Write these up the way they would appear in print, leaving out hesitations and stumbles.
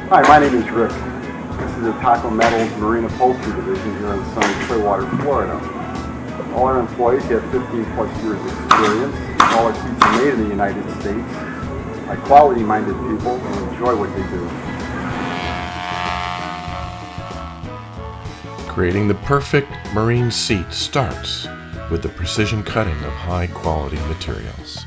Hi, my name is Rick. This is the Taco Metals Marine Upholstery Division here in sunny Clearwater, Florida. All our employees have 15 plus years experience. All our seats are made in the United States by quality-minded people who enjoy what they do. Creating the perfect marine seat starts with the precision cutting of high-quality materials.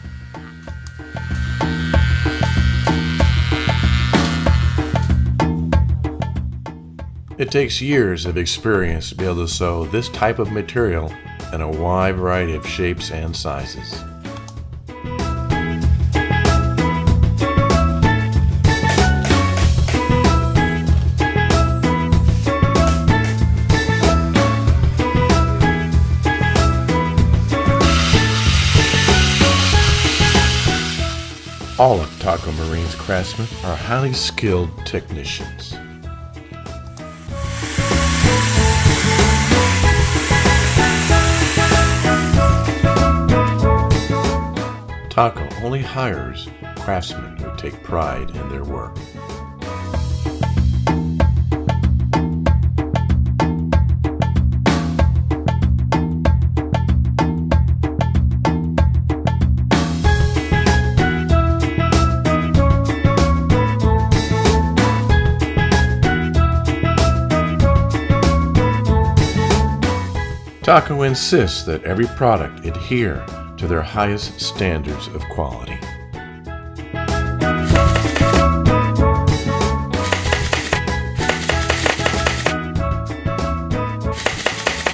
It takes years of experience to be able to sew this type of material in a wide variety of shapes and sizes. All of Taco Marine's craftsmen are highly skilled technicians. Taco only hires craftsmen who take pride in their work. Taco insists that every product adhere to their highest standards of quality.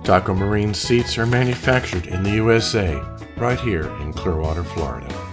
Taco Marine seats are manufactured in the USA, right here in Clearwater, Florida.